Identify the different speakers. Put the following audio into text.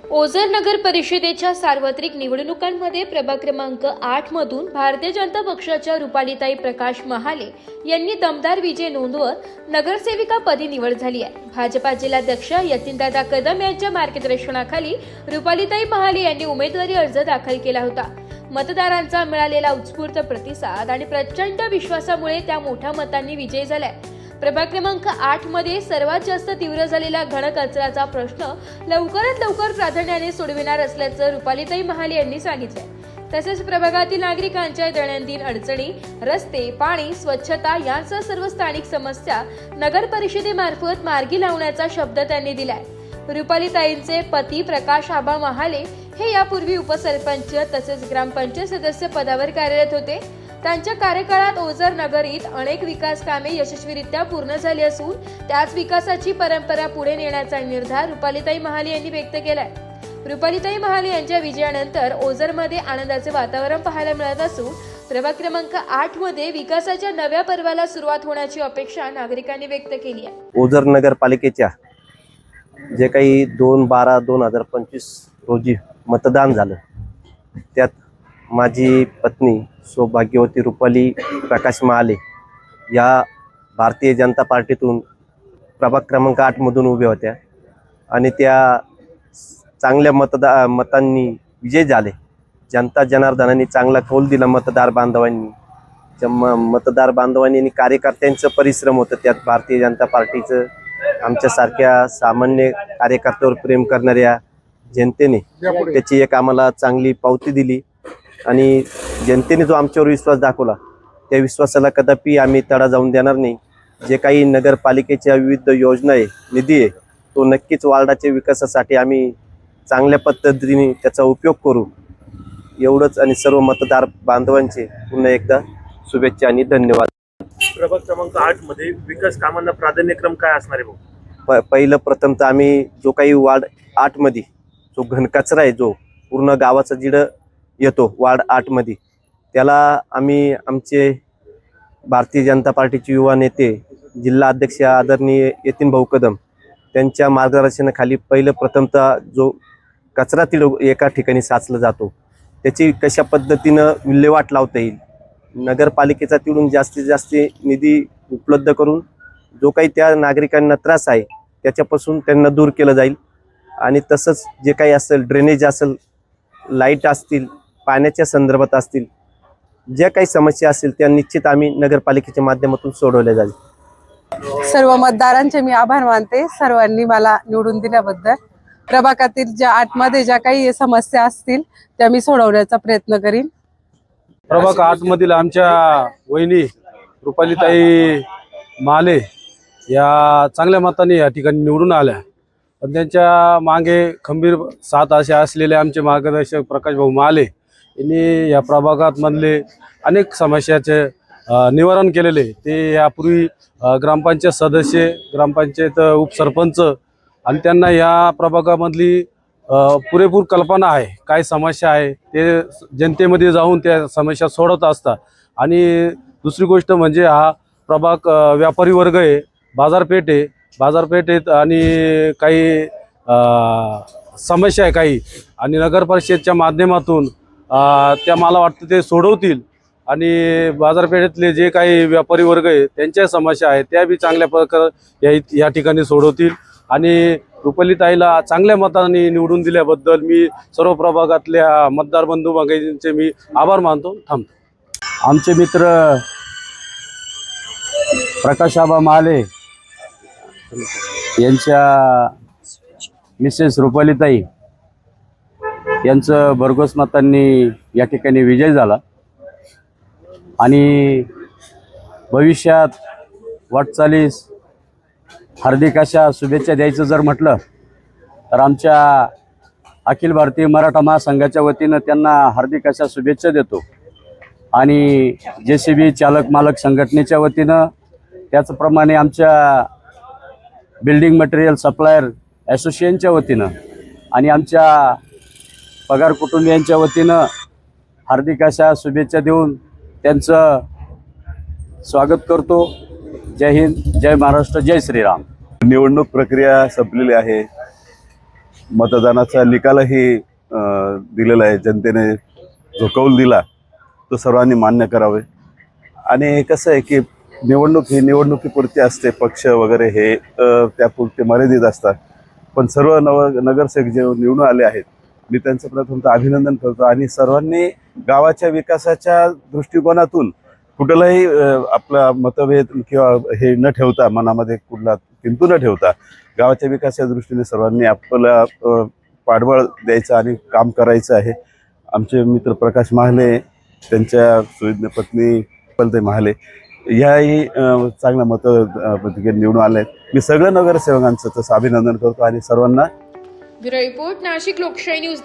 Speaker 1: ओझर नगर परिषदेच्या सार्वत्रिक निवडणुकांमध्ये प्रभाग क्रमांक 8 मधून भारतीय जनता पक्षाच्या रुपालीताई प्रकाश महाले यांनी दमदार विजय नोंदवत नगरसेविकापदी निवड झाली आहे। भाजपा जिल्हाध्यक्ष यतीनदादा कदम यांच्या मार्गदर्शनाखाली रुपालीताई महाले यांनी उमेदवारी अर्ज दाखल केला होता। मतदारांचा मिळालेला उत्स्फूर्त प्रतिसाद आणि प्रचंड विश्वासामुळे त्या मोठ्या मतांनी विजयी झालाय। प्रभाग क्रमांक 8 मध्ये सर्वात जास्त तीव्र झालेला घनकचऱ्याचा प्रश्न लवकरात लवकर प्राधान्याने सोडविणार असल्याचं रुपालीताई महाले यांनी सांगितलंय। तसेच प्रभागातील नागरिकांच्या दैनंदिन अडचणी, रस्ते, पाणी, स्वच्छता यांसह सर्व स्थानिक समस्या नगर परिषदेमार्फत मार्गी लावण्याचा शब्द त्यांनी दिलाय। रुपालीताईंचे पती प्रकाश आबा महाले हे यापूर्वी उपसरपंच तसेच ग्रामपंचायत सदस्य पदावर कार्यरत होते। त्यांच्या कार्यकाळात ओझर नगरीत अनेक विकास कामे यशस्वीरित्या पूर्ण झाली असून त्याच विकासाची परंपरा पुढे नेण्याचा निर्धार रुपालीताई महाले यांनी व्यक्त केलाय। रुपालीताई महाले यांच्या विजयानंतर ओझरमध्ये आनंदाचे वातावरण पाहायला मिळत असून प्रभाग क्रमांक 8 मध्ये विकासाच्या नव्या पर्वाला सुरुवात होण्याची अपेक्षा नागरिकांनी व्यक्त केली आहे।
Speaker 2: ओझर नगरपालिकेच्या जे काही 2/12/2025 रोजी मतदान झालं त्यात माझी पत्नी सौभाग्यवती रुपाली प्रकाश महाले या भारतीय जनता पार्टीतून प्रभाग क्रमांक 8 मधून उभ्या होत्या आणि त्या चांगल्या मतांनी विजय झाले। जनता जनार्दनाने चांगला कौल दिला मतदार बांधवांनी आणि कार्यकर्त्यांचं परिश्रम होतं त्यात भारतीय जनता पार्टीचं आमच्यासारख्या सामान्य कार्यकर्त्यावर प्रेम करणाऱ्या जनतेने त्याची एक आम्हाला चांगली पावती दिली आणि जनतेने जो आमच्यावर विश्वास दाखवला त्या विश्वासाला कदापि आम्ही तडा जाऊन देणार नाही। जे काही नगरपालिकेच्या विविध योजना आहे, निधी आहे, तो नक्कीच वार्डाच्या विकासासाठी आम्ही चांगल्या पद्धतीने त्याचा उपयोग करू एवढंच। आणि सर्व मतदार बांधवांचे पुन्हा एकदा शुभेच्छा आणि धन्यवाद।
Speaker 3: प्रभाग क्रमांक 8 मध्ये विकास कामांना प्राधान्यक्रम काय असणार आहे भाऊ?
Speaker 2: पहिलं प्रथमतः आम्ही जो काही वार्ड 8 मध्ये जो घनकचरा आहे जो पूर्ण गावाचा जिड येतो वार्ड 8 मध्ये त्याला आम्ही आमचे भारतीय जनता पार्टीचे युवा नेते जिल्हा अध्यक्ष आदरणीय यतीन भाऊ कदम त्यांच्या मार्गदर्शनाखाली पहिलं प्रथमतः जो कचरा तिड एका ठिकाणी साचला जातो त्याची कशा पद्धतीनं विल्हेवाट लावता येईल, नगरपालिकेचा तिडून जास्तीत जास्त निधी उपलब्ध करून जो काही त्या नागरिकांना त्रास आहे त्याच्यापासून त्यांना दूर केलं जाईल। आणि तसंच जे काही असेल ड्रेनेज असेल, लाईट असतील, पाण्याच्या संदर्भात असतील, ज्या काही समस्या असतील त्या निश्चित आम्ही नगरपालिकेच्या माध्यमातून सोडवल्या जाईल।
Speaker 4: सर्व मतदारांचे मी आभार मानते, सर्वांनी मला निवडून दिल्याबद्दल। प्रभागातील ज्या 8 मध्ये ज्या काही समस्या असतील त्या मी सोडवण्याचा प्रयत्न करीन।
Speaker 5: प्रभाग 8 मधील आमच्या वहिनी रुपालीताई महाले या चांगल्या मताने या ठिकाणी निवडून आल्या, पण त्यांच्या मागे खंबीर साथ असे असलेले आमचे मार्गदर्शक प्रकाश भाऊ महाले यांनी या प्रभागात मधले अनेक समस्याचे निवारण केलेले। ते यापूर्वी ग्रामपंचायत सदस्य, ग्रामपंचायत उपसरपंच आणि त्यांना या प्रभागामधली पुरेपूर कल्पना आहे, काय समस्या आहे ते जनतेमध्ये जाऊन त्या समस्या सोडवत असतात। आणि दुसरी गोष्ट म्हणजे हा प्रभाग व्यापारी वर्ग आहे, बाजारपेठ आहे, बाजारपेठेत आणि काही समस्या आहे काही, आणि नगर परिषदेच्या माध्यमातून त्या मला वाटतं ते सोडवतील आणि बाजारपेठेतले जे काही व्यापारी वर्ग आहे त्यांच्या समस्या आहेत त्या बी चांगल्या प्रकारे या ठिकाणी सोडवतील। आणि रुपालीताईला चांगल्या मताने निवडून दिल्याबद्दल मी सर्व प्रभागातल्या मतदार बंधू भगिनींचे मी आभार मानतो, थांबतो।
Speaker 6: आमचे मित्र प्रकाश आबा महाले यांच्या मिसेस रुपालीताई यांचं भरघोस मतांनी या ठिकाणी विजय झाला आणि भविष्यात वाटचालीस हार्दिक अशा शुभेच्छा द्यायचं जर म्हटलं तर आमच्या अखिल भारतीय मराठा महासंघाच्या वतीनं त्यांना हार्दिक अशा शुभेच्छा देतो आणि JCB चालक मालक संघटनेच्या वतीनं त्याचप्रमाणे आमच्या बिल्डिंग मटेरियल सप्लायर असोसिएशनच्या वतीनं आणि आमच्या पगार कुटुंबियांच्या वतीनं हार्दिक अशा शुभेच्छा देऊन त्यांचं स्वागत करतो। जय हिंद, जय महाराष्ट्र, जय श्रीराम।
Speaker 7: निवडणूक प्रक्रिया संपलेली आहे मतदानाचा निकालही दिलेला आहे. जनतेने जो कौल दिला तो सर्वांनी मान्य करावे. आणि कसं आहे की निवडणूक ही निवडणुकीपुरती असते, पक्ष वगैरे हे त्यापुरते मर्यादित असतात. पण सर्व नगरसेवक जे निवडून आले आहेत मी त्यांचं प्रथमतः अभिनंदन करतो. आणि सर्वांनी गावाच्या विकासाच्या दृष्टिकोनातून कुठलाही आपला मतभेद किंवा हे न ठेवता, मनामध्ये कुठला किंतु न ठेवता गावाच्या विकासाच्या दृष्टीने सर्वांनी आपला पाठबळ द्यायचं आणि काम करायचं आहे. आमचे मित्र प्रकाश महाले, त्यांच्या सुविज्ञ पत्नी पलते महाले ह्याही चांगल्या प्रतिक्रिया निवडून आले आहेत. मी सगळ्या नगरसेवकांचं तसं अभिनंदन करतो आणि सर्वांना.
Speaker 1: ब्युरो रिपोर्ट, नाशिक लोकशाही न्यूज.